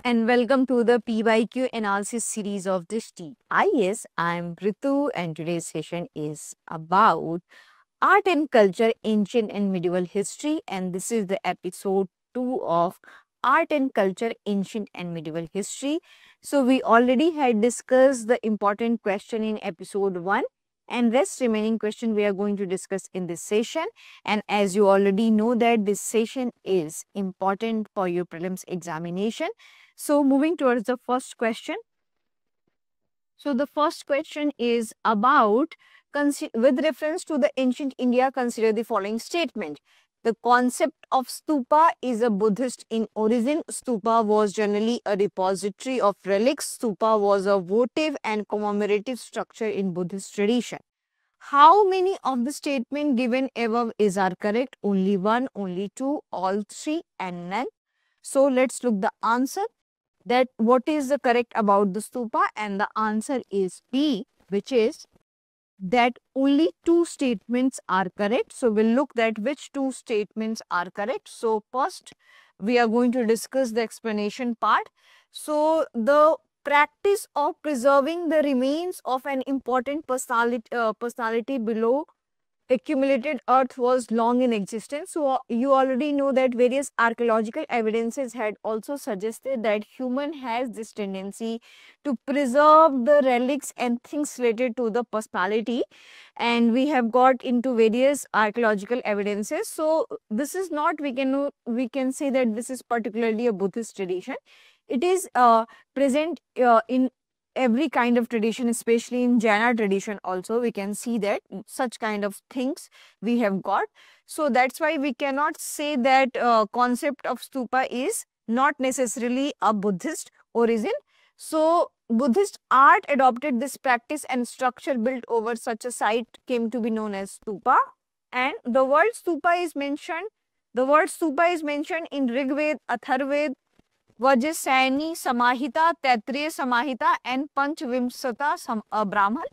and welcome to the PYQ analysis series of Drishti. Yes, I'm Ritu and today's session is about art and culture, ancient and medieval history, and this is the episode 2 of art and culture, ancient and medieval history. So we already had discussed the important question in episode 1 and rest remaining question we are going to discuss in this session, and as you already know that this session is important for your prelims examination. So moving towards the first question. So the first question is about, with reference to the ancient India, consider the following statement. The concept of stupa is a Buddhist in origin. Stupa was generally a repository of relics. Stupa was a votive and commemorative structure in Buddhist tradition. How many of the statement given above are correct? Only one, only two, all three, and none. So let's look the answer, that what is the correct about the stupa, and the answer is B, which is that only two statements are correct. So we'll look that which two statements are correct. So first we are going to discuss the explanation part. So the practice of preserving the remains of an important personality below accumulated earth was long in existence. So you already know that various archaeological evidences had also suggested that human has this tendency to preserve the relics and things related to the personality, and we have got into various archaeological evidences. So this is not, we can say that this is particularly a Buddhist tradition. It is present in every kind of tradition, especially in Jaina tradition also we can see that such kind of things we have got. So that's why we cannot say that concept of stupa is not necessarily a Buddhist origin. So Buddhist art adopted this practice and structure built over such a site came to be known as stupa. And the word stupa is mentioned in Rig Veda, Atharvaveda, Vajrayani Samahita, Taittiriya Samahita, and Panchvimsata Brahman.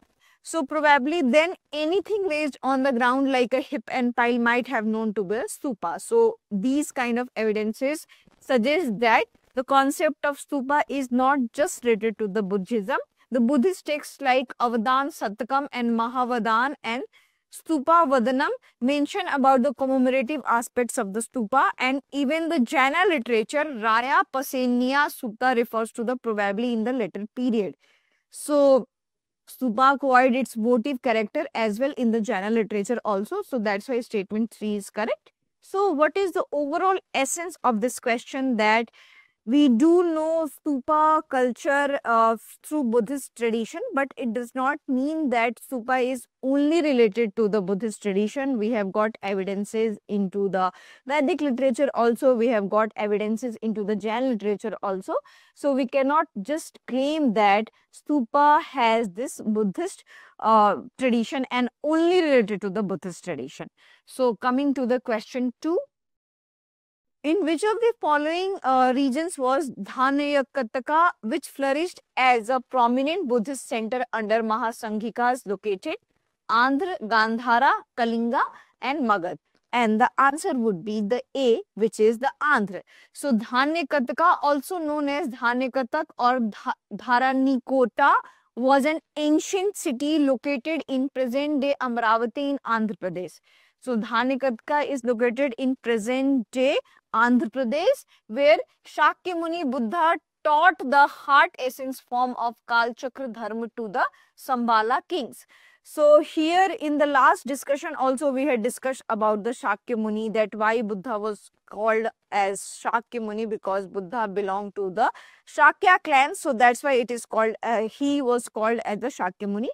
So probably then anything raised on the ground like a hip and pile might have known to be a stupa. So these kind of evidences suggest that the concept of stupa is not just related to the Buddhism. The Buddhist texts like Avadan Satakam and Mahavadan and Stupa Vadanam mention about the commemorative aspects of the stupa, and even the Jaina literature, Raya Paseniya Sutta refers to the probably in the later period. So stupa acquired its votive character as well in the Jaina literature also. So that's why statement 3 is correct. So what is the overall essence of this question? That we do know stupa culture through Buddhist tradition, but it does not mean that stupa is only related to the Buddhist tradition. We have got evidences into the Vedic literature also, we have got evidences into the Jain literature also. So we cannot just claim that stupa has this Buddhist tradition and only related to the Buddhist tradition. So coming to the question 2. In which of the following regions was Dhanayakataka, which flourished as a prominent Buddhist center under Mahasanghikas located? Andhra, Gandhara, Kalinga, and Magad. And the answer would be the A, which is the Andhra. So Dhanayakataka, also known as Dhanayakatak or Dharanikota, was an ancient city located in present-day Amravati in Andhra Pradesh. So Dhanayakatka is located in present-day Andhra Pradesh, where Shakyamuni Buddha taught the heart essence form of Kalchakra Dharma to the Sambhala kings. So here in the last discussion also we had discussed about the Shakyamuni, that why Buddha was called as Shakyamuni, because Buddha belonged to the Shakya clan. So that's why it is called, he was called as the Shakyamuni.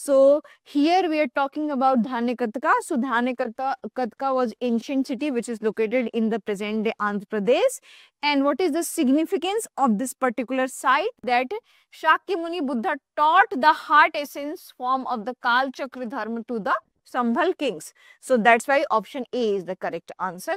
So here we are talking about Dhanayakataka. So Dhanayakataka was ancient city which is located in the present day Andhra Pradesh. And what is the significance of this particular site? That Shakyamuni Buddha taught the heart essence form of the Kal Chakra Dharma to the Sambhal kings. So that's why option A is the correct answer.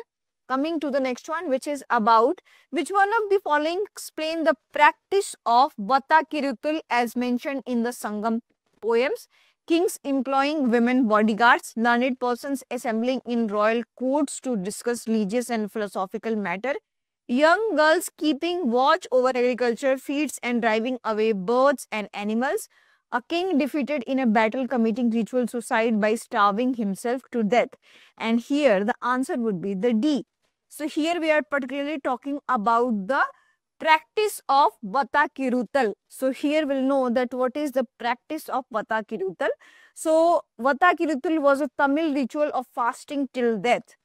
Coming to the next one, which is about which one of the following explain the practice of Vata Kirutul as mentioned in the Sangam poems? Kings employing women bodyguards, learned persons assembling in royal courts to discuss religious and philosophical matter, Young girls keeping watch over agriculture, fields and driving away birds and animals. A king defeated in a battle committing ritual suicide by starving himself to death. And here the answer would be the D. So here we are particularly talking about the practice of Vata Kirutal. So here we'll know that what is the practice of Vata Kirutal. So Vata Kirutal was a Tamil ritual of fasting till death.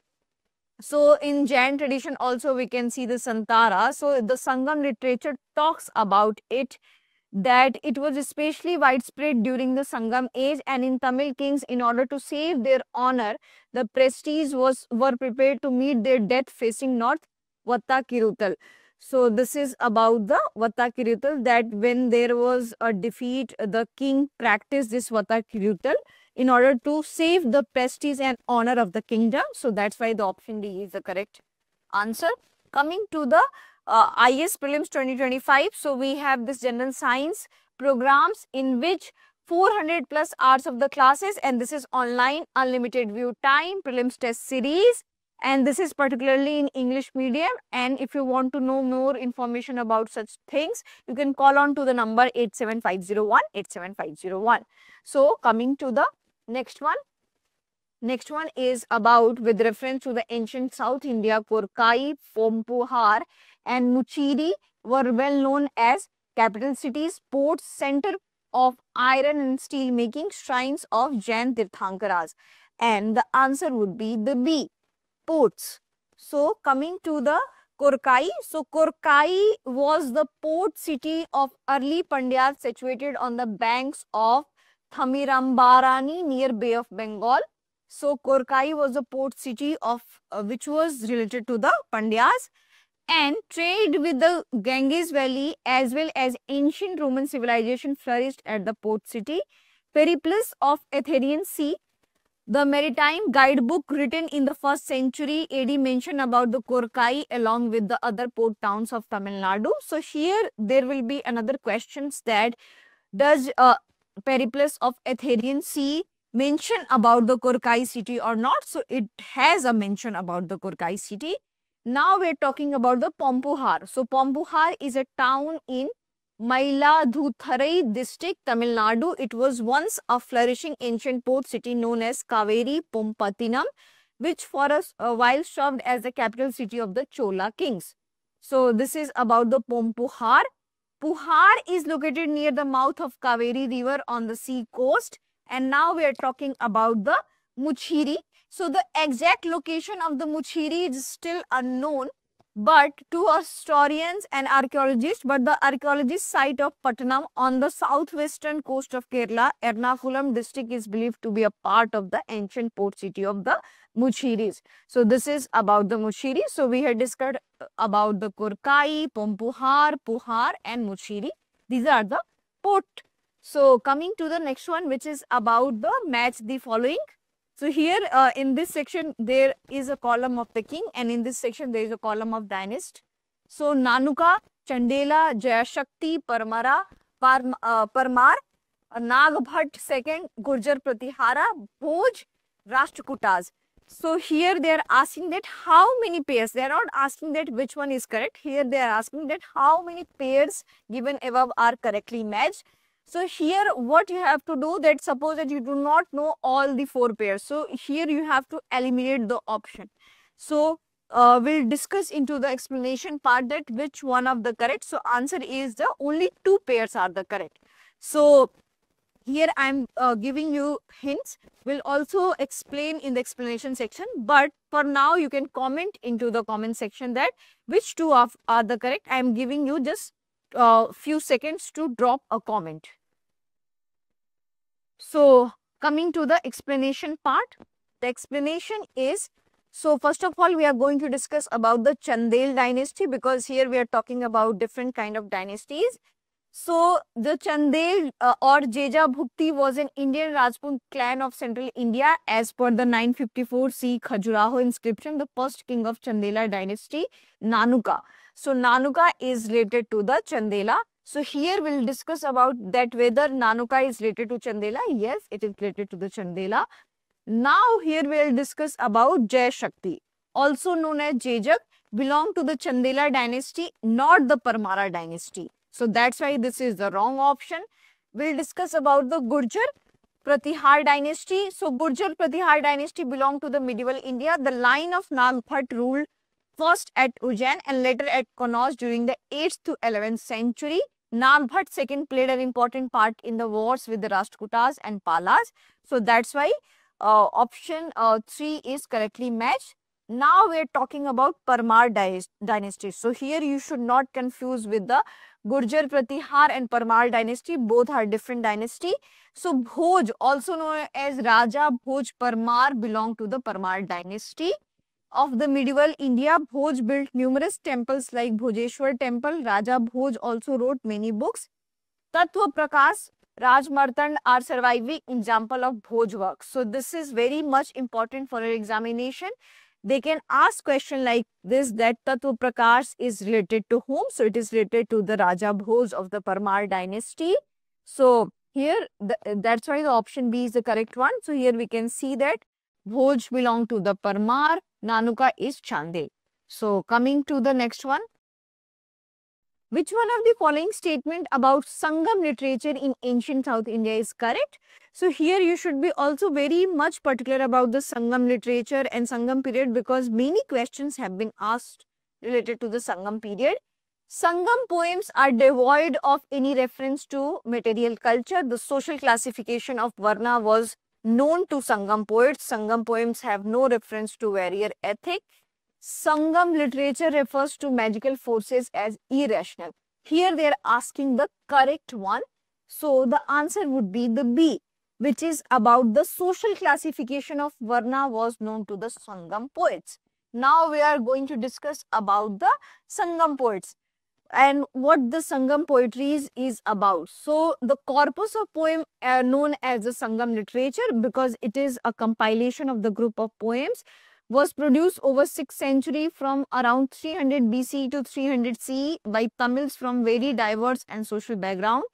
So in Jain tradition also we can see the Santara. So the Sangam literature talks about it, that it was especially widespread during the Sangam age, and in Tamil kings, in order to save their honor, the prestige were prepared to meet their death facing north, Vatta Kirutal. So this is about the Vatta Kirutal, that when there was a defeat, the king practiced this Vatta Kirutal in order to save the prestige and honor of the kingdom. So that's why the option D is the correct answer. Coming to the IS Prelims 2025. So we have this general science programs in which 400 plus hours of the classes, and this is online, unlimited view time, prelims test series, and this is particularly in English medium. And if you want to know more information about such things, you can call on to the number 87501 87501. So coming to the next one. Next one is about with reference to the ancient South India, Korkai, Pompuhar and Muchiri were well known as capital cities, ports, center of iron and steel making, shrines of Jain Tirthankaras. And the answer would be the B, ports. So coming to the Korkai. So Korkai was the port city of early Pandyas situated on the banks of Thamirambarani near Bay of Bengal. So Korkai was a port city of which was related to the Pandyas, and trade with the Ganges Valley as well as ancient Roman civilization flourished at the port city. Periplus of Athenian Sea, the maritime guidebook written in the 1st century AD mentioned about the Korkai along with the other port towns of Tamil Nadu. So here there will be another questions that does Periplus of Athenian Sea mention about the Korkai city or not? So it has a mention about the Korkai city. Now we are talking about the Pompuhar. So Pompuhar is a town in Mailaduthurai district, Tamil Nadu. It was once a flourishing ancient port city known as Kaveri Pumpatinam, which for a while served as the capital city of the Chola kings. So this is about the Pompuhar. Puhar is located near the mouth of Kaveri river on the sea coast. And now we are talking about the Muchiri. So the exact location of the Muchiri is still unknown, but to historians and archaeologists, but the archaeologist site of Pattanam on the southwestern coast of Kerala, Ernakulam district is believed to be a part of the ancient port city of the Muchiris. So this is about the Muchiri. So we had discussed about the Korkai, Pompuhar, Puhar and Muchiri. These are the port. So coming to the next one, which is about the match the following. So here in this section there is a column of the king, and in this section there is a column of dynasty. So Nanuka, Chandela, Jayashakti, Parmara, Parmar, Nagbhat second, Gurjar Pratihara, Bhoj, Rashtrakutas. So here they are asking that how many pairs, they are not asking that which one is correct. Here they are asking that how many pairs given above are correctly matched. So here what you have to do, that suppose that you do not know all the 4 pairs. So here you have to eliminate the option. So we'll discuss into the explanation part that which one of the correct. So answer is the only 2 pairs are the correct. So here I am giving you hints. We'll also explain in the explanation section, but for now you can comment into the comment section that which 2 are the correct. I am giving you just few seconds to drop a comment. So coming to the explanation part, the explanation is, so first of all we are going to discuss about the Chandel dynasty, because here we are talking about different kind of dynasties. So the Chandel or Jeja Bhukti was an Indian Rajput clan of central India. As per the 954 C Khajuraho inscription, the first king of Chandela dynasty, Nanuka. So Nanuka is related to the Chandela. So here we will discuss about that whether Nanuka is related to Chandela. Yes, it is related to the Chandela. Now here we will discuss about Jayashakti, also known as Jejak. belong to the Chandela dynasty, not the Parmara dynasty. So that's why this is the wrong option. We'll discuss about the Gurjar Pratihar dynasty. So Gurjar Pratihar dynasty belonged to the medieval India. The line of Nagpat ruled first at Ujjain and later at Connaught during the 8th to 11th century. Nagbhat second played an important part in the wars with the Rashtrakutas and Palas. So that's why option 3 is correctly matched. Now we are talking about Parmar dynasty. So here you should not confuse with the Gurjar Pratihar and Parmar dynasty. Both are different dynasty. So Bhoj, also known as Raja Bhoj Parmar, belong to the Parmar dynasty of the medieval India. Bhoj built numerous temples like Bhojeshwar temple. Raja Bhoj also wrote many books. Tattva Prakash, Raj Martand are surviving example of Bhoj work. So this is very much important for your examination. They can ask question like this, that Tattva Prakash is related to whom? So it is related to the Raja Bhoj of the Parmar dynasty. So here that's why the option B is the correct one. So here we can see that Bhoj belong to the Parmar, Nanuka is Chandel. So coming to the next one. Which one of the following statement about Sangam literature in ancient South India is correct? So here you should be also very much particular about the Sangam literature and Sangam period, because many questions have been asked related to the Sangam period. Sangam poems are devoid of any reference to material culture. The social classification of Varna was known to Sangam poets. Sangam poems have no reference to warrior ethic. Sangam literature refers to magical forces as irrational. Here they are asking the correct one. So the answer would be the B, which is about the social classification of Varna was known to the Sangam poets. Now we are going to discuss about the Sangam poets and what the Sangam poetry is about. So the corpus of poem known as the Sangam literature, because it is a compilation of the group of poems, was produced over 6th century from around 300 BC to 300 CE by Tamils from very diverse and social background.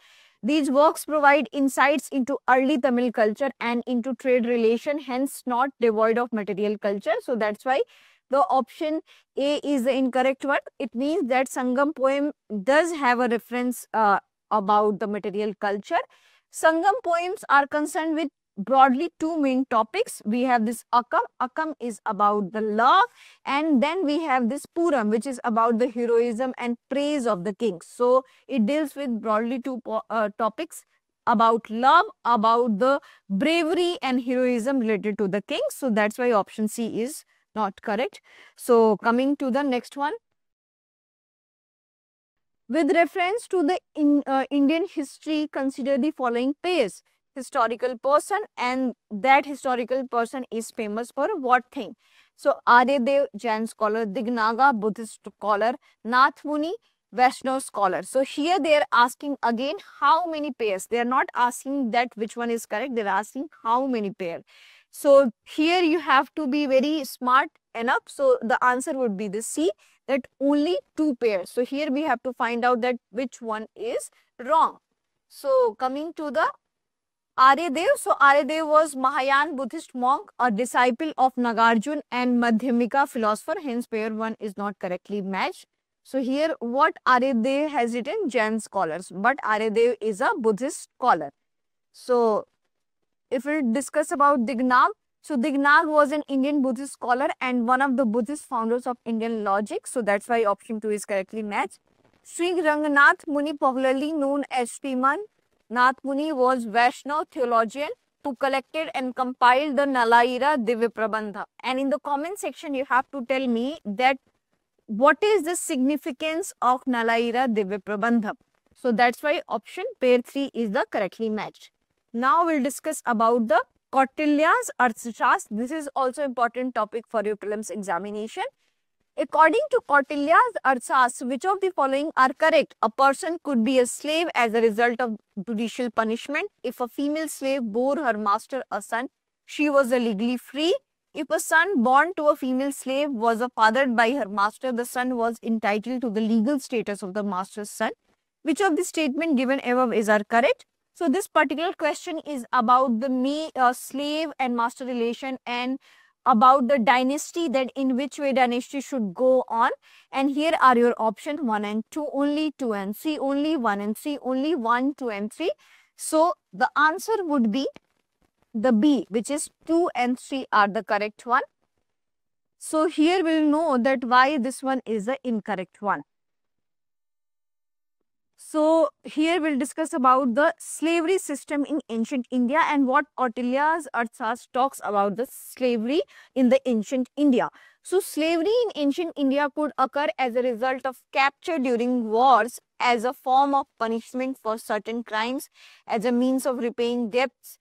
These works provide insights into early Tamil culture and into trade relation, hence not devoid of material culture. So that's why the option A is the incorrect one. It means that Sangam poem does have a reference about the material culture. Sangam poems are concerned with broadly two main topics. We have this Akam. Akam is about the love, and then we have this Puram, which is about the heroism and praise of the king. So it deals with broadly two topics about love, about the bravery and heroism related to the king. So that's why option C is not correct. So coming to the next one. With reference to the Indian history, consider the following pairs. Historical person, and that historical person is famous for what thing? So Aryadev, Jain scholar; Dignaga, Buddhist scholar; Nath Muni, Vaishnav scholar. So here they are asking again how many pairs. They are not asking that which one is correct. They are asking how many pairs. So here you have to be very smart enough. So the answer would be the C, that only 2 pairs. So here we have to find out that which one is wrong. So coming to the Aryadev. So Aryadev was Mahayana Buddhist monk, a disciple of Nagarjuna and Madhyamika philosopher. Hence pair 1 is not correctly matched. So here what Aryadev has written? Jain scholars, but Aryadev is a Buddhist scholar. So if we discuss about Dignag, so Dignag was an Indian Buddhist scholar and one of the Buddhist founders of Indian logic. So that's why option 2 is correctly matched. Sri Ranganath Muni, popularly known as Sriman Nath Muni, was Vaishnav theologian who collected and compiled the Nalaira Divya Prabandha. And in the comment section, you have to tell me that what is the significance of Nalaira Divya Prabandha. So that's why option pair 3 is the correctly matched. Now we'll discuss about the Kautilya's Arthashastra. This is also important topic for your prelims examination. According to Kautilya's Arthashastra, which of the following are correct? A person could be a slave as a result of judicial punishment. If a female slave bore her master a son, she was legally free. If a son born to a female slave was fathered by her master, the son was entitled to the legal status of the master's son. Which of the statement given above is are correct? So this particular question is about the slave and master relation and about the dynasty, that in which way dynasty should go on. And here are your options 1 and 2 only, 2 and 3 only, 1 and 3 only, 1, 2 and 3. So the answer would be the B, which is 2 and 3 are the correct one. So here we'll know that why this one is the incorrect one. So here we'll discuss about the slavery system in ancient India and what Kautilya's Arthashastra talks about the slavery in the ancient India. So slavery in ancient India could occur as a result of capture during wars, as a form of punishment for certain crimes, as a means of repaying debts,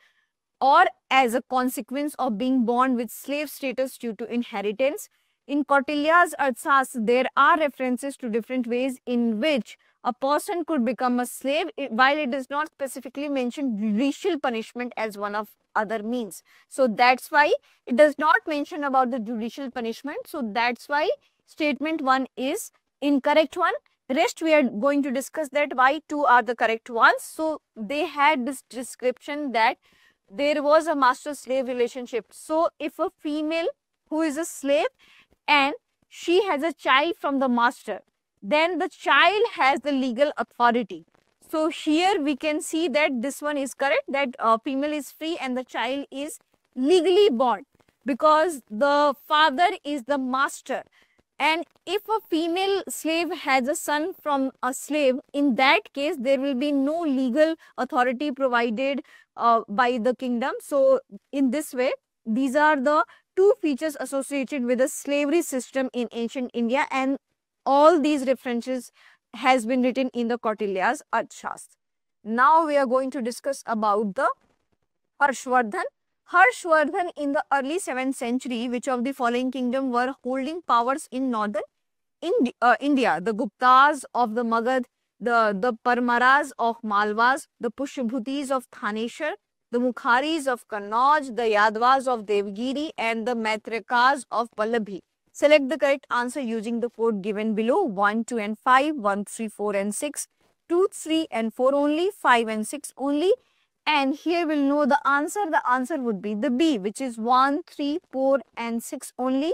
or as a consequence of being born with slave status due to inheritance. In Kautilya's Arthashastra, there are references to different ways in which a person could become a slave, while it does not specifically mention judicial punishment as one of other means. So that's why it does not mention about the judicial punishment. So that's why statement 1 is incorrect one. Rest we are going to discuss that why 2 are the correct ones. So they had this description that there was a master-slave relationship. So if a female who is a slave and she has a child from the master, then the child has the legal authority. So here we can see that this one is correct, that female is free and the child is legally born because the father is the master. And if a female slave has a son from a slave, in that case, there will be no legal authority provided by the kingdom. So in this way, these are the 2 features associated with the slavery system in ancient India, and all these references has been written in the Kautilya's Arthashastra. Now we are going to discuss about the Harshvardhan. Harshvardhan in the early 7th century, which of the following kingdom were holding powers in northern India? The Guptas of the Magad, the Parmaras of Malwas, the Pushbhutis of Thaneshwar, the Mukharis of Kannauj, the Yadavas of Devgiri, and the Maitrakas of Vallabhi. Select the correct answer using the code given below: 1, 2 and 5, 1, 3, 4 and 6, 2, 3 and 4 only, 5 and 6 only. And here we'll know the answer. The answer would be the B, which is 1, 3, 4 and 6 only.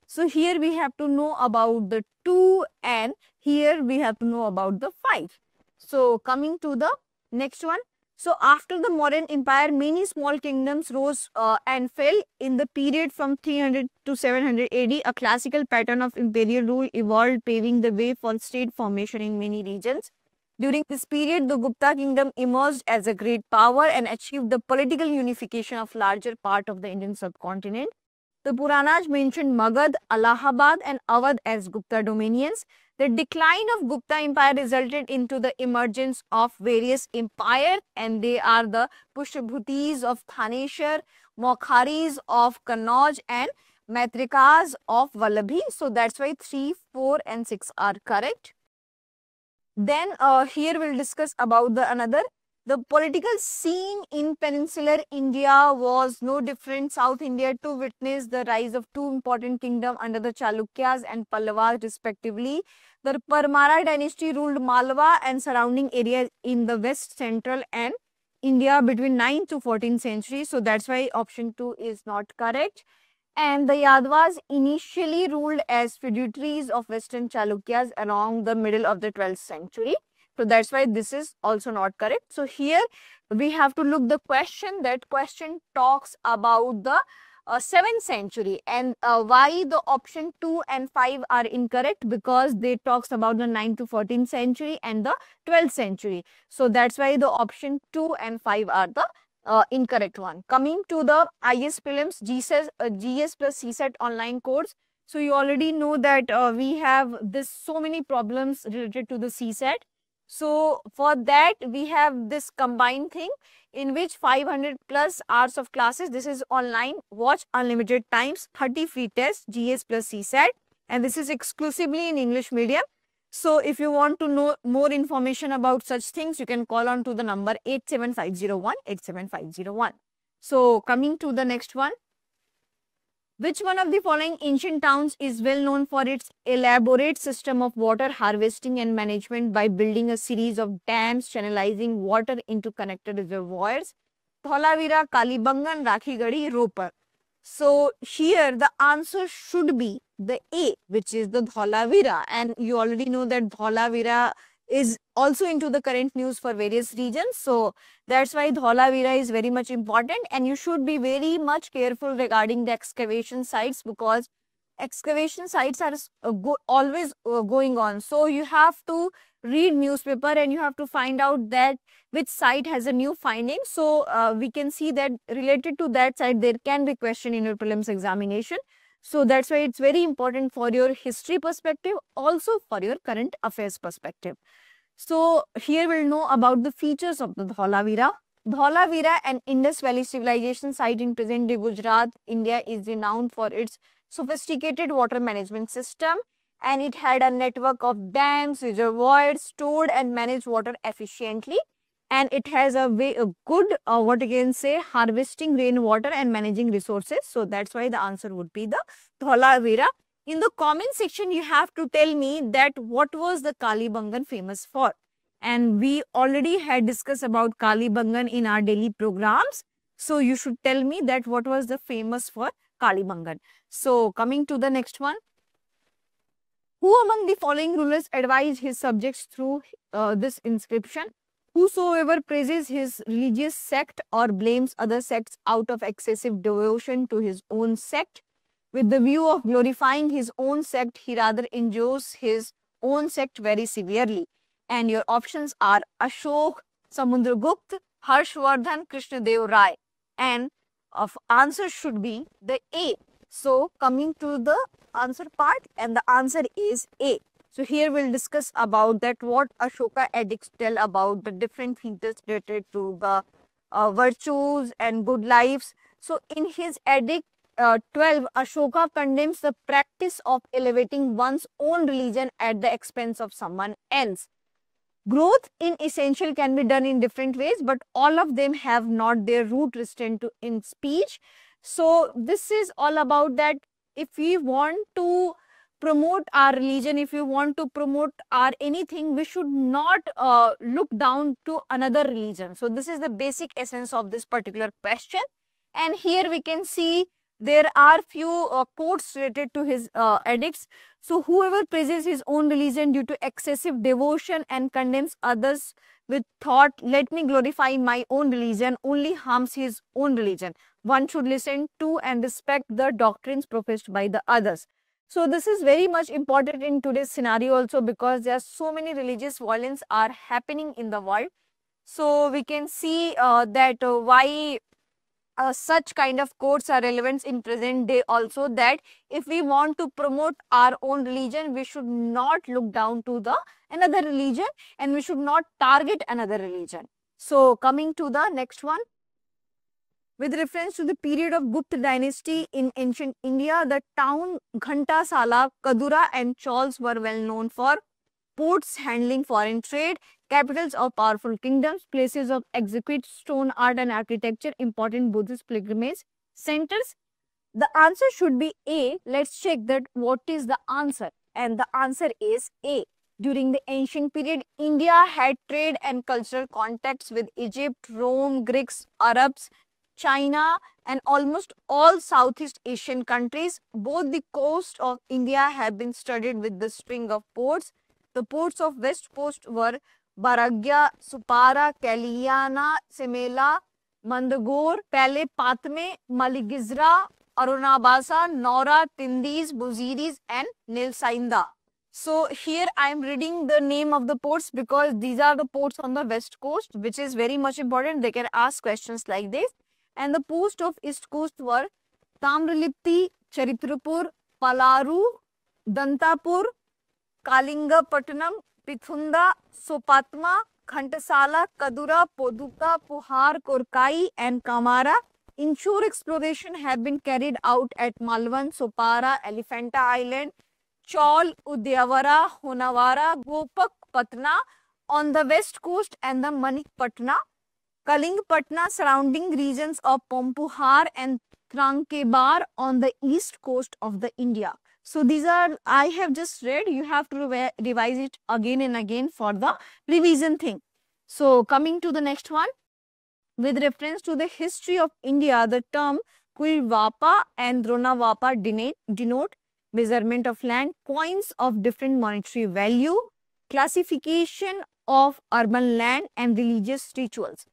So here we have to know about the 2 and here we have to know about the 5. So coming to the next one. So after the Mauryan Empire, many small kingdoms rose and fell. In the period from 300 to 700 AD, a classical pattern of imperial rule evolved, paving the way for state formation in many regions. During this period, the Gupta kingdom emerged as a great power and achieved the political unification of larger part of the Indian subcontinent. The Puranas mentioned Magad, Allahabad and Awadh as Gupta dominions. The decline of Gupta Empire resulted into the emergence of various empires, and they are the Pushbhutis of Thaneshwar, Mokharis of Kannauj and Maitrakas of Vallabhi. So that's why 3, 4 and 6 are correct. Then here we'll discuss about the political scene in peninsular India was no different. South India too witnessed the rise of 2 important kingdoms under the Chalukyas and Pallavas respectively. The Parmara dynasty ruled Malwa and surrounding areas in the west, central and India between 9th to 14th century. So that's why option 2 is not correct. And the Yadavas initially ruled as feudatories of western Chalukyas along the middle of the 12th century. So that's why this is also not correct. So here we have to look the question. That question talks about the 7th century, and why the option 2 and 5 are incorrect, because they talks about the 9th to 14th century and the 12th century. So that's why the option 2 and 5 are the incorrect one. Coming to the IS prelims, GS plus CSET online course. So you already know that we have so many problems related to the CSET. So for that we have this combined thing in which 500 plus hours of classes. This is online, watch unlimited times, 30 free tests, GS plus CSET, and this is exclusively in English medium. So if you want to know more information about such things, you can call on to the number 87501 87501. So coming to the next one. Which one of the following ancient towns is well known for its elaborate system of water harvesting and management by building a series of dams channelizing water into connected reservoirs? Dholavira, Kalibangan, Rakhigadi, Ropar. So here the answer should be the A, which is the Dholavira. And you already know that Dholavira is also into the current news for various regions. So that's why Dholavira is very much important, and you should be very much careful regarding the excavation sites, because excavation sites are always going on. So you have to read newspaper and you have to find out that which site has a new finding. So we can see that related to that site there can be question in your prelims examination. So that's why it's very important for your history perspective, also for your current affairs perspective. So here we'll know about the features of the Dholavira. Dholavira, an Indus Valley civilization site in present-day Gujarat, India, is renowned for its sophisticated water management system, and it had a network of dams, reservoirs, stored and managed water efficiently, and it has a good what you can say, harvesting rainwater and managing resources. So that's why the answer would be the Dholavira. In the comment section, you have to tell me that what was the Kalibangan famous for. And we already had discussed about Kalibangan in our daily programs. So you should tell me that what was the famous for Kalibangan. So coming to the next one. Who among the following rulers advised his subjects through this inscription? Whosoever praises his religious sect or blames other sects out of excessive devotion to his own sect, with the view of glorifying his own sect, he rather injures his own sect very severely. And your options are Ashok, Samudragupta, Harshvardhan, Krishnadev Rai. And of answer should be the A. So coming to the answer part, and the answer is A. So here we'll discuss about that what Ashoka edicts tell about the different features related to the virtues and good lives. So in his edict 12, Ashoka condemns the practice of elevating one's own religion at the expense of someone else. Growth in essential can be done in different ways, but all of them have not their root restrained to in speech. So this is all about that if we want to promote our religion, if we want to promote our anything, we should not look down to another religion. So this is the basic essence of this particular question. And here we can see there are few quotes related to his edicts. So whoever praises his own religion due to excessive devotion and condemns others with thought, let me glorify my own religion, only harms his own religion. One should listen to and respect the doctrines professed by the others. So this is very much important in today's scenario also, because there are so many religious violence are happening in the world. So we can see that why such kind of quotes are relevant in present day also, that if we want to promote our own religion, we should not look down to the another religion, and we should not target another religion. So coming to the next one. With reference to the period of Gupta dynasty in ancient India, the town Ghantasala, Kadura and Chauls were well known for ports handling foreign trade, capitals of powerful kingdoms, places of exquisite stone art and architecture, important Buddhist pilgrimage centers. The answer should be A. Let's check that what is the answer. And the answer is A. During the ancient period, India had trade and cultural contacts with Egypt, Rome, Greeks, Arabs, China and almost all Southeast Asian countries. Both the coast of India have been studded with the string of ports. The ports of West Coast were Baragya, Supara, Kaliana, Semela, Mandagore, Pele Patme, Maligizra, Arunabasa, Nora, Tindis, Buziris and Nilsainda. So here I am reading the name of the ports because these are the ports on the West Coast, which is very much important. They can ask questions like this. And the ports of East Coast were Tamralipti, Charitrapur, Palaru, Dantapur, Kalingapatnam, Pithunda, Sopatma, Ghantasala, Kadura, Poduka, Puhar, Korkai and Kamara. Inshore exploration have been carried out at Malvan, Sopara, Elephanta Island, Chaul, Udyavara, Honavara, Gopak, Patna on the west coast and the Manikpatna, Kalingpatna surrounding regions of Pompuhar and Trankebar on the east coast of the India. So these are, I have just read, you have to revise it again and again for the revision thing. So coming to the next one. With reference to the history of India, the term Kulvapa and Dronavapa denote measurement of land, coins of different monetary value, classification of urban land, and religious rituals.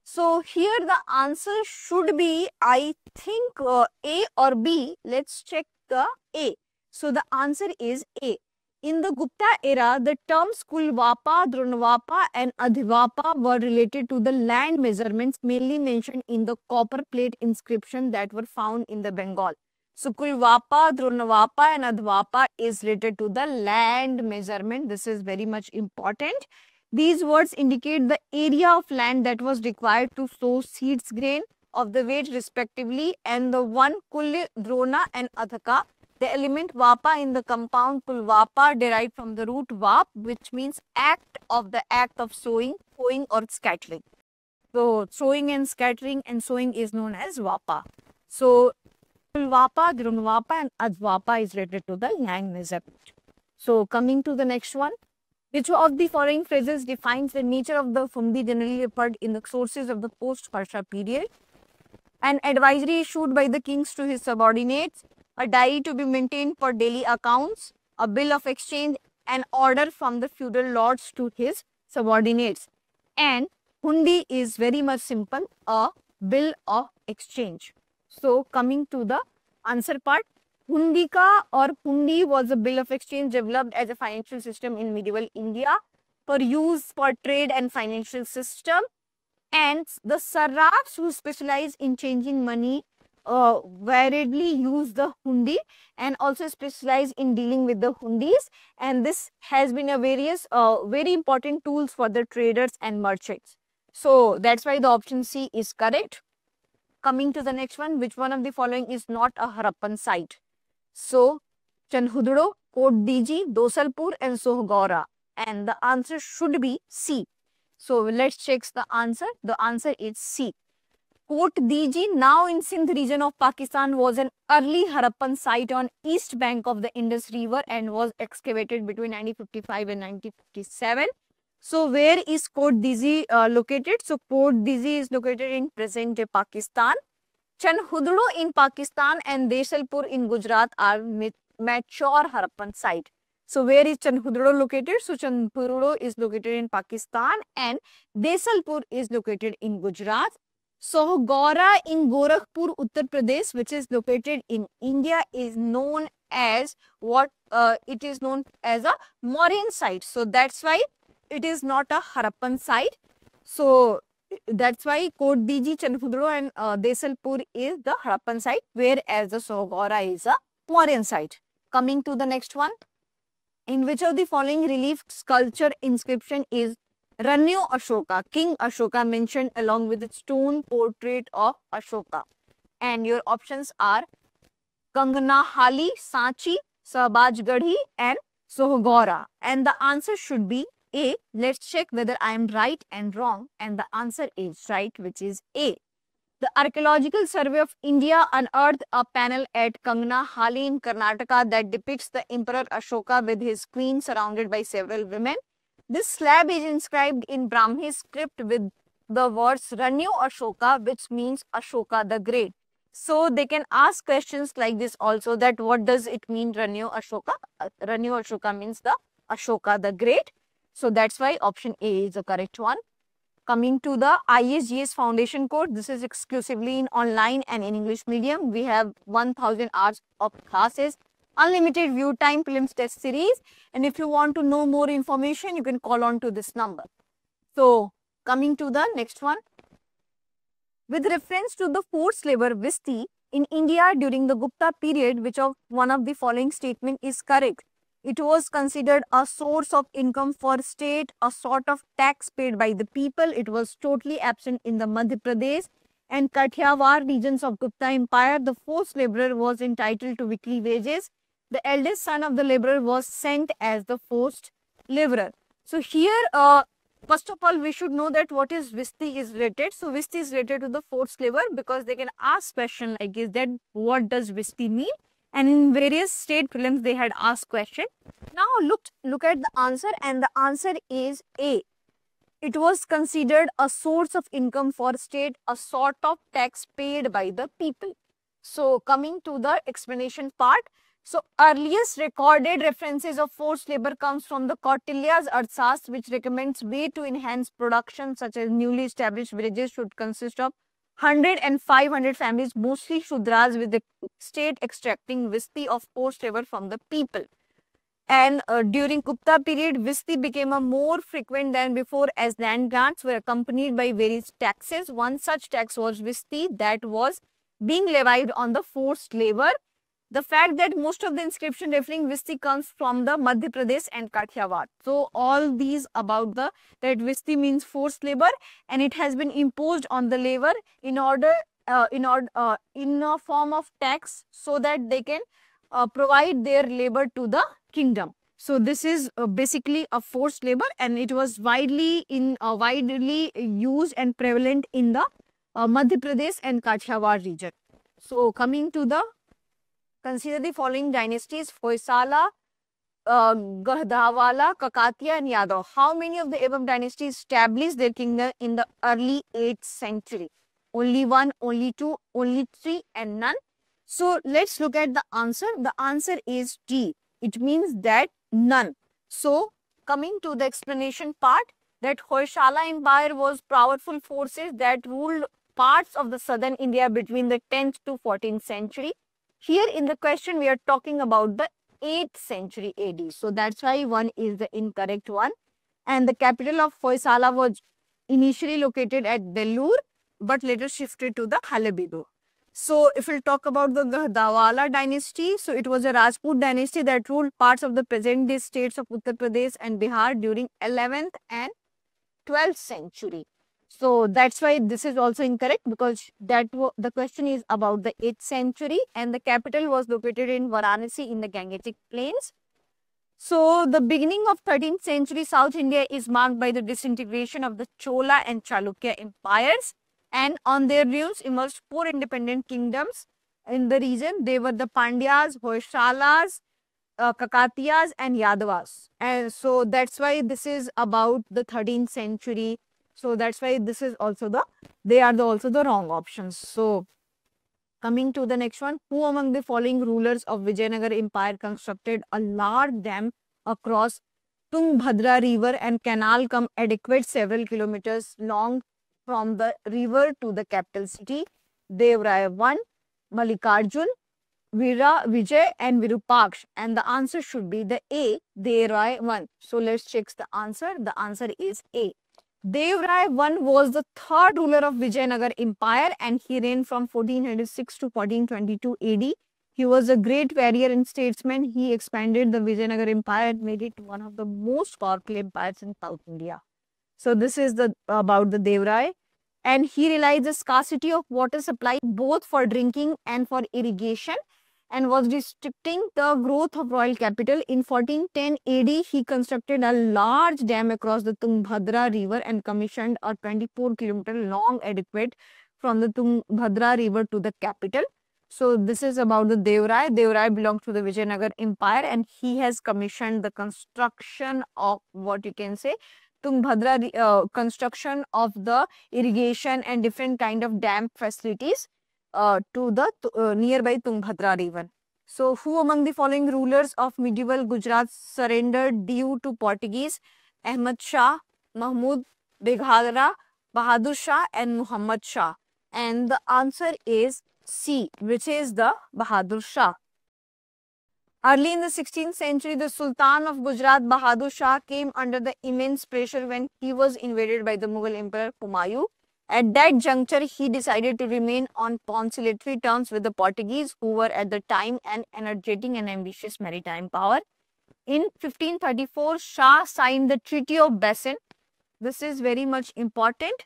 So here the answer should be, I think, A or B. Let's check the A. So the answer is A. In the Gupta era, the terms Kulvapa, Dronavapa and Adhivapa were related to the land measurements mainly mentioned in the copper plate inscription that were found in the Bengal. So Kulvapa, Dronavapa and Adhivapa is related to the land measurement. This is very much important. These words indicate the area of land that was required to sow seeds grain of the weight respectively, and the one Kul, Drona and Adhaka. The element Vapa in the compound Kulvapa derived from the root Vap, which means act of sowing, sowing or scattering. So sowing and scattering and sowing is known as Vapa. So Kulvapa, Drunvapa and Advapa is related to the land measurement. So coming to the next one. Which of the following phrases defines the nature of the Fundi generally referred in the sources of the post-Harsha period? An advisory issued by the kings to his subordinates, a diary to be maintained for daily accounts, a bill of exchange, an order from the feudal lords to his subordinates. And Hundi is very much simple, a bill of exchange. So coming to the answer part. Hundika or Hundi was a bill of exchange developed as a financial system in medieval India for use for trade and financial system. And the Sarrafs who specialize in changing money variedly use the Hundi and also specialize in dealing with the Hundis. And this has been a very important tools for the traders and merchants. So that's why the option C is correct. Coming to the next one, which one of the following is not a Harappan site? So, Chanhudro, Kotdiji, Dosalpur and Sohgora. And the answer should be C. So, let's check the answer. The answer is C. Kotdiji, now in Sindh region of Pakistan, was an early Harappan site on east bank of the Indus River and was excavated between 1955 and 1957. So, where is Kotdiji located? So, Kotdiji is located in present-day Pakistan. Chanhudro in Pakistan and Desalpur in Gujarat are mature Harappan site. So where is Chanhudro located? So Chanhudro is located in Pakistan and Desalpur is located in Gujarat. Sohgora in Gorakhpur, Uttar Pradesh, which is located in India, is known as what? It is known as a Mauryan site. So that's why it is not a Harappan site. So that's why Kotdiji, Chanhudro and Desalpur is the Harappan site, whereas the Sohgora is a Mauryan site. Coming to the next one. In which of the following relief sculpture inscription is Ranyo Ashoka, King Ashoka mentioned along with the stone portrait of Ashoka? And your options are Kangnahali, Sanchi, Sahbajgarhi and Sohgora. And the answer should be A. Let's check whether I am right and wrong. And the answer is right, which is A. The Archaeological Survey of India unearthed a panel at Kangnahali in Karnataka that depicts the Emperor Ashoka with his queen surrounded by several women. This slab is inscribed in Brahmi script with the words Ranyo Ashoka, which means Ashoka the Great. So they can ask questions like this also, that what does it mean Ranyo Ashoka? Ranyo Ashoka means the Ashoka the Great. So that's why option A is the correct one. Coming to the ISGS Foundation course, this is exclusively in online and in English medium. We have 1000 hours of classes, unlimited view time, prelims test series. And if you want to know more information, you can call on to this number. So coming to the next one. With reference to the forced labor Visti in India during the Gupta period, which of one of the following statement is correct? It was considered a source of income for state, a sort of tax paid by the people. It was totally absent in the Madhya Pradesh and Kathiawar regions of Gupta Empire. The forced laborer was entitled to weekly wages. The eldest son of the laborer was sent as the forced laborer. So here, first of all, we should know that what is Visti is related. So Visti is related to the forced labor because they can ask question like is that what does Visti mean? And in various state prelims, they had asked question. Now look at the answer, and the answer is A. It was considered a source of income for state, a sort of tax paid by the people. So coming to the explanation part. So earliest recorded references of forced labor comes from the Kautilya's Arthashastra, which recommends way to enhance production, such as newly established villages should consist of 100 and 500 families, mostly Shudras, with the state extracting visti of forced labor from the people. And during Gupta period, visti became a more frequent than before as land grants were accompanied by various taxes. One such tax was visti that was being levied on the forced labor. The fact that most of the inscription referring visti comes from the Madhya Pradesh and Kathiawar. So all these about the that visti means forced labor, and it has been imposed on the labor in a form of tax, so that they can provide their labor to the kingdom. So this is basically a forced labor, and it was widely used and prevalent in the Madhya Pradesh and Kathiawar region. So coming to the, consider the following dynasties: Hoysala, Gardhawala, Kakatiya and Yadav. How many of the above dynasties established their kingdom in the early 8th century? Only one, only two, only three, and none. So let's look at the answer. The answer is D. It means that none. So coming to the explanation part, that Hoysala Empire was powerful forces that ruled parts of the southern India between the 10th to 14th century. Here in the question we are talking about the 8th century AD. So that's why one is the incorrect one. And the capital of Hoysala was initially located at Vellore, but later shifted to the Halebidu. So if we'll talk about the Gardhawala dynasty, so it was a Rajput dynasty that ruled parts of the present day states of Uttar Pradesh and Bihar during 11th and 12th century. So that's why this is also incorrect, because the question is about the 8th century, and the capital was located in Varanasi in the Gangetic Plains. So the beginning of 13th century South India is marked by the disintegration of the Chola and Chalukya empires, and on their ruins emerged 4 independent kingdoms in the region. They were the Pandyas, Hoysalas, Kakatiyas and Yadavas. And so that's why this is about the 13th century. So that's why this is also also the wrong options. So coming to the next one, who among the following rulers of Vijayanagar Empire constructed a large dam across Tungbhadra river and canal come adequate several kilometers long from the river to the capital city? Devraya 1, Mallikarjun, Veera, Vijay and Virupaksh, and the answer should be the A, Devraya 1. So let's check the answer. The answer is A. Devraya I was the 3rd ruler of Vijayanagar Empire, and he reigned from 1406 to 1422 AD. He was a great warrior and statesman. He expanded the Vijayanagar Empire and made it one of the most powerful empires in South India. So this is about the Devraya, and he realized the scarcity of water supply both for drinking and for irrigation, and was restricting the growth of royal capital. In 1410 AD, he constructed a large dam across the Tungbhadra river and commissioned a 24-kilometer long aqueduct from the Tungbhadra river to the capital. So this is about the Devraya. Devraya belongs to the Vijayanagar Empire, and he has commissioned the construction of, what you can say, Tungbhadra, construction of the irrigation and different kind of dam facilities to the nearby Tungbhadra river. So who among the following rulers of medieval Gujarat surrendered due to Portuguese? Ahmad Shah, Mahmud Beghagra, Bahadur Shah and Muhammad Shah. And the answer is C, which is the Bahadur Shah. Early in the 16th century, the Sultan of Gujarat, Bahadur Shah, came under the immense pressure when he was invaded by the Mughal Emperor Humayun. At that juncture, he decided to remain on conciliatory terms with the Portuguese, who were at the time an energetic and ambitious maritime power. In 1534, Shah signed the Treaty of Bassein. This is very much important,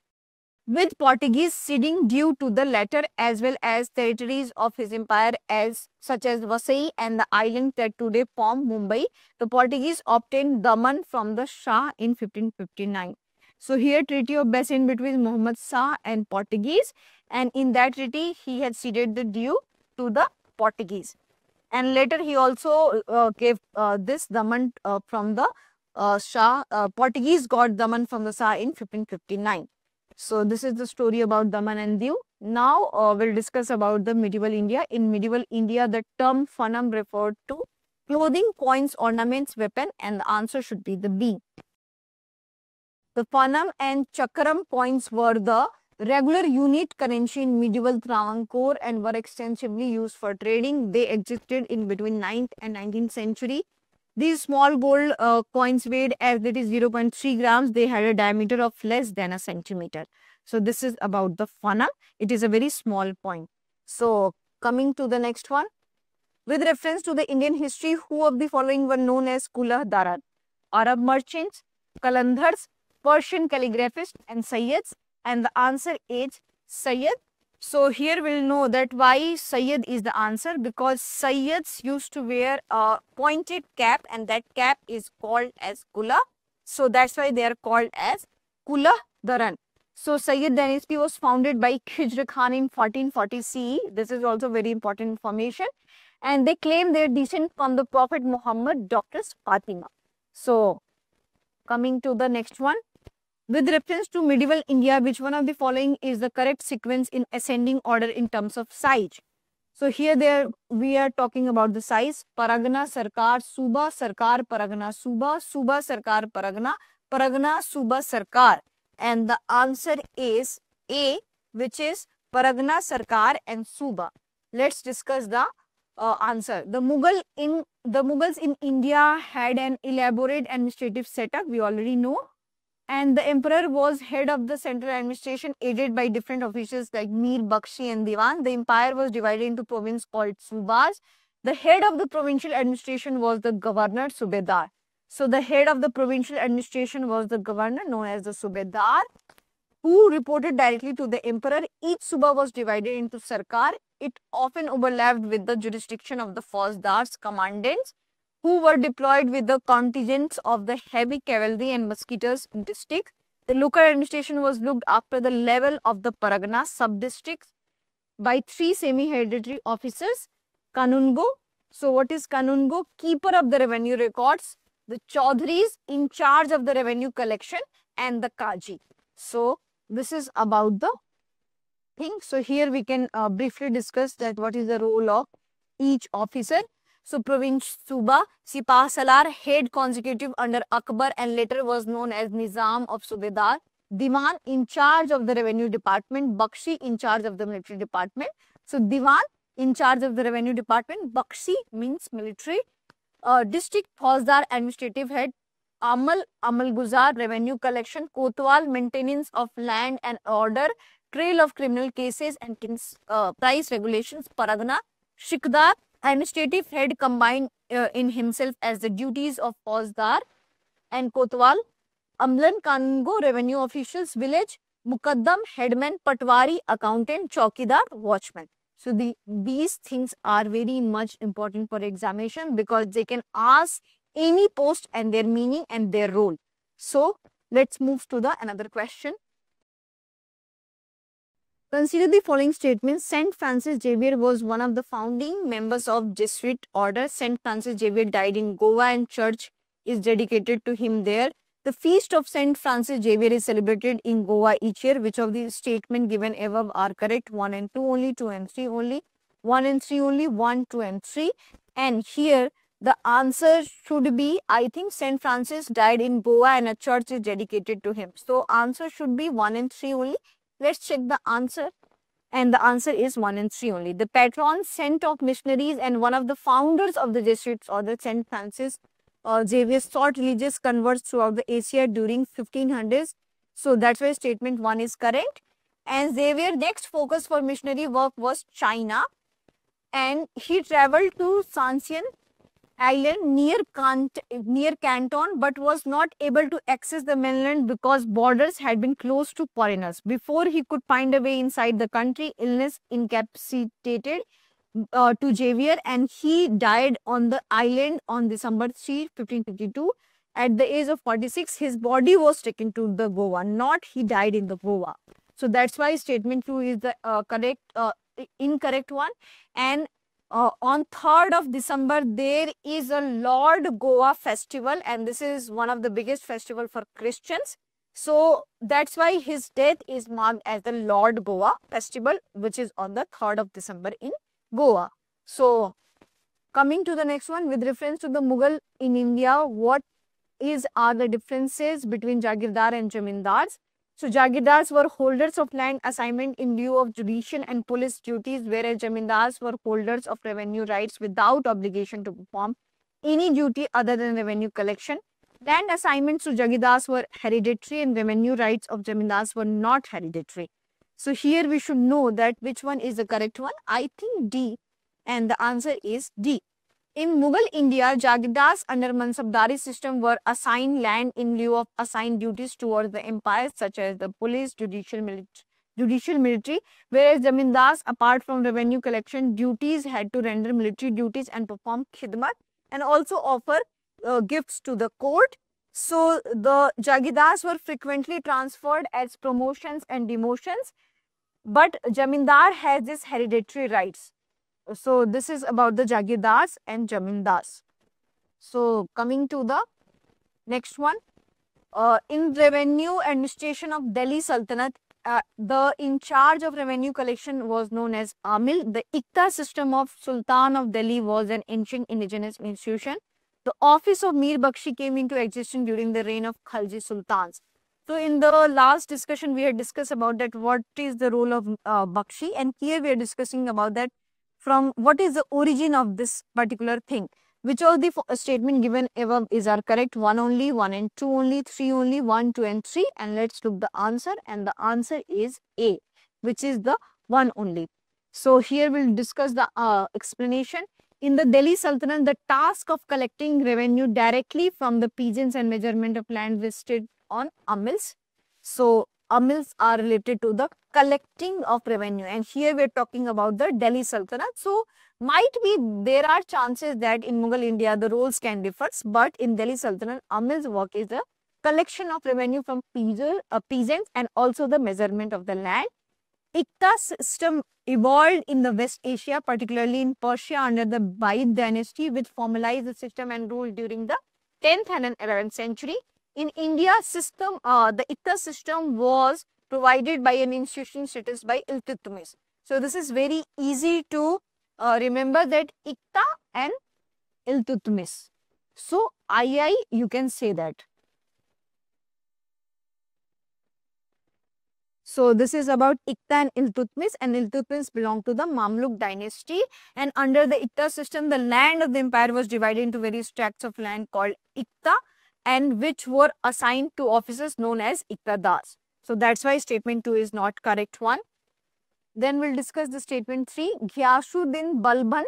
with Portuguese ceding due to the latter as well as territories of his empire such as Vasai and the islands that today form Mumbai. The Portuguese obtained Daman from the Shah in 1559. So here Treaty of Bassein between Muhammad Shah and Portuguese, and in that treaty he had ceded the due to the Portuguese. And later he also gave this Daman from the Shah. Portuguese got Daman from the Shah in 1559. So this is the story about Daman and Diu. Now we'll discuss about the medieval India. In medieval India, the term phanam referred to clothing, coins, ornaments, weapon, and the answer should be the B. The phanam and chakram coins were the regular unit currency in medieval Travancore and were extensively used for trading. They existed in between 9th and 19th century. These small gold coins weighed as it is 0.3 grams. They had a diameter of less than a centimeter. So this is about the phanam. It is a very small coin. So coming to the next one. With reference to the Indian history, who of the following were known as Kulah Darar? Arab merchants, Kalandhars, Persian calligraphists and Sayyids, and the answer is Sayyid. So here we'll know that why Sayyid is the answer, because Sayyids used to wear a pointed cap and that cap is called as Kulah. So that's why they are called as Kulah Daran. So Sayyid dynasty was founded by Khijr Khan in 1440 CE. This is also very important information. And they claim their descent from the Prophet Muhammad, daughters Fatima. So coming to the next one. With reference to medieval India, which one of the following is the correct sequence in ascending order in terms of size? So here we are talking about the size. Paragana, Sarkar, Suba, Sarkar, Paragana, Suba, Suba, Sarkar, Paragana, Paragana, Suba, Sarkar. And the answer is A, which is Paragana, Sarkar and Suba. Let's discuss the answer. The Mughals in India had an elaborate administrative setup, we already know. And the emperor was head of the central administration, aided by different officials like Mir, Bakshi and Diwan. The empire was divided into provinces called Subas. The head of the provincial administration was the governor, Subedar. So the head of the provincial administration was the governor, known as the Subedar, who reported directly to the emperor. Each Suba was divided into Sarkar. It often overlapped with the jurisdiction of the Fauzdars, commandants, who were deployed with the contingents of the heavy cavalry and musketeers in districts. The local administration was looked after the level of the Paragana sub-districts by 3 semi-hereditary officers. Kanungo. So what is Kanungo? Keeper of the revenue records. The Chaudharis in charge of the revenue collection, and the Kaji. So this is about the thing. So here we can briefly discuss that what is the role of each officer. So Province Suba, Sipah Salar, head consecutive under Akbar and later was known as Nizam of Subedar. Diwan in charge of the revenue department, Bakshi in charge of the military department. So Diwan in charge of the revenue department, Bakshi means military. District Fauzdar administrative head, Amal Guzar revenue collection, Kotwal maintenance of land and order, trail of criminal cases and price regulations, Paragana, Shikdar administrative head combined in himself as the duties of Fauzdar and Kotwal, Amlan Kanungo revenue officials, village, Mukaddam headman, Patwari accountant, Chaukidar watchman. So these things are very much important for examination because they can ask any post and their meaning and their role. So let's move to the another question. Consider the following statements. Saint Francis Xavier was one of the founding members of Jesuit order. Saint Francis Xavier died in Goa and church is dedicated to him there. The feast of Saint Francis Xavier is celebrated in Goa each year. Which of the statements given above are correct? 1 and 2 only, 2 and 3 only, 1 and 3 only, 1, 2 and 3. And here the answer should be, I think Saint Francis died in Goa and a church is dedicated to him. So answer should be 1 and 3 only. Let's check the answer. And the answer is 1 and 3 only. The patron saint of missionaries and one of the founders of the Jesuits order, Saint Francis Xavier, taught religious converts throughout the Asia during 1500s. So that's why statement 1 is correct. And Xavier next focus for missionary work was China. And he traveled to Sanxian Island near Canton but was not able to access the mainland because borders had been closed to foreigners. Before he could find a way inside the country, illness incapacitated to Xavier and he died on the island on December 3, 1552. At the age of 46, his body was taken to the Goa, not he died in the Goa. So that's why statement 2 is the incorrect one. And on 3rd of December, there is a Lord Goa festival and this is one of the biggest festival for Christians. So that's why his death is marked as the Lord Goa festival, which is on the 3rd of December in Goa. So coming to the next one, with reference to the Mughal in India, what are the differences between Jagirdar and Jamindars? So Jagirdars were holders of land assignment in lieu of judicial and police duties, whereas Jamindars were holders of revenue rights without obligation to perform any duty other than revenue collection. Land assignments to Jagirdars were hereditary and revenue rights of Jamindars were not hereditary. So here we should know that which one is the correct one. I think D, and the answer is D. In Mughal India, Jagirdars under Mansabdari system were assigned land in lieu of assigned duties towards the empire, such as the police, judicial, military, whereas Jamindars, apart from revenue collection duties, had to render military duties and perform khidmat and also offer gifts to the court. So the Jagirdars were frequently transferred as promotions and demotions, but Jamindar has this hereditary rights. So this is about the Jagirdars and Jamindars. So coming to the next one, in revenue administration of Delhi Sultanate, the in charge of revenue collection was known as Amil. The Ikta system of Sultan of Delhi was an ancient indigenous institution. The office of Mir Bakshi came into existence during the reign of Khalji Sultans. So in the last discussion, we had discussed about that what is the role of Bakshi, and here we are discussing about that from what is the origin of this particular thing. Which of the statement given above is our correct? 1 only, 1 and 2 only, 3 only, 1, 2 and 3, and let's look the answer, and the answer is A, which is the 1 only. So here we'll discuss the explanation. In the Delhi Sultanate, the task of collecting revenue directly from the peasants and measurement of land vested on Amils. So Amils are related to the collecting of revenue, and here we are talking about the Delhi Sultanate. So might be there are chances that in Mughal India the roles can differ, but in Delhi Sultanate, Amil's work is the collection of revenue from peasants and also the measurement of the land. Ikta system evolved in the West Asia, particularly in Persia under the Buyid dynasty, which formalized the system and ruled during the 10th and 11th century. In India, the Ikta system was provided by an institution status by Iltutmish. So this is very easy to remember, that Ikta and Iltutmish. So II, you can say that. So this is about Ikta and Iltutmish belong to the Mamluk dynasty, and under the Ikta system, the land of the empire was divided into various tracts of land called Ikta, and which were assigned to officers known as Iktadars. So that's why statement 2 is not correct one. Then we'll discuss the statement 3. Ghiyasuddin Balban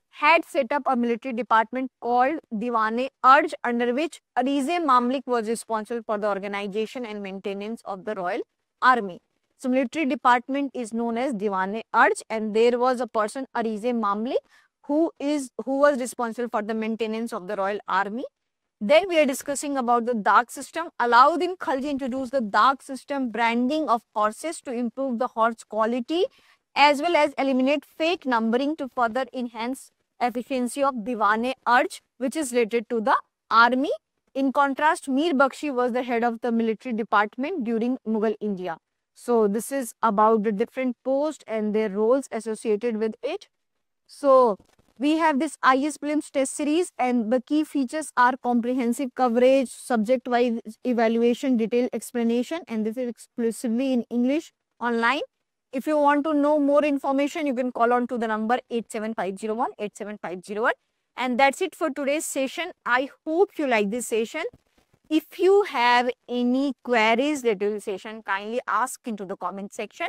had set up a military department called Diwan-e-Arj, under which Ariz-e Mamlik was responsible for the organization and maintenance of the royal army. So military department is known as Diwan-e-Arj, and there was a person, Ariz-e Mamlik, who was responsible for the maintenance of the royal army. Then we are discussing about the Dak system. Alauddin Khalji introduced the Dak system branding of horses to improve the horse quality as well as eliminate fake numbering to further enhance efficiency of Diwan-e-Arj, which is related to the army. In contrast, Mir Bakshi was the head of the military department during Mughal India. So this is about the different posts and their roles associated with it. So we have this IAS prelims test series, and the key features are comprehensive coverage, subject-wise evaluation, detailed explanation, and this is exclusively in English online. If you want to know more information, you can call on to the number 87501 87501. And that's it for today's session. I hope you like this session. If you have any queries related to the session, kindly ask into the comment section.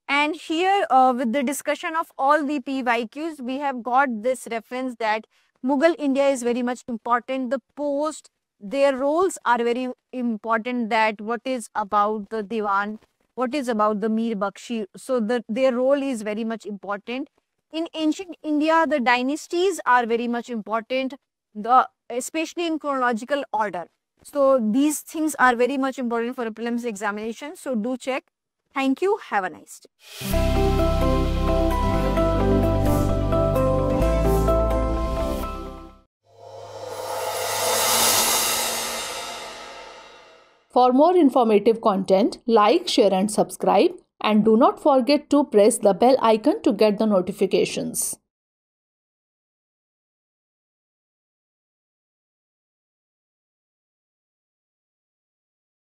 And here with the discussion of all the PYQs, we have got this reference that Mughal India is very much important. The post, their roles are very important, that what is about the Diwan, what is about the Mir Bakshi. So their role is very much important. In ancient India, the dynasties are very much important, especially in chronological order. So these things are very much important for a prelims examination. So do check. Thank you. Have a nice day. For more informative content, like, share and subscribe, and do not forget to press the bell icon to get the notifications.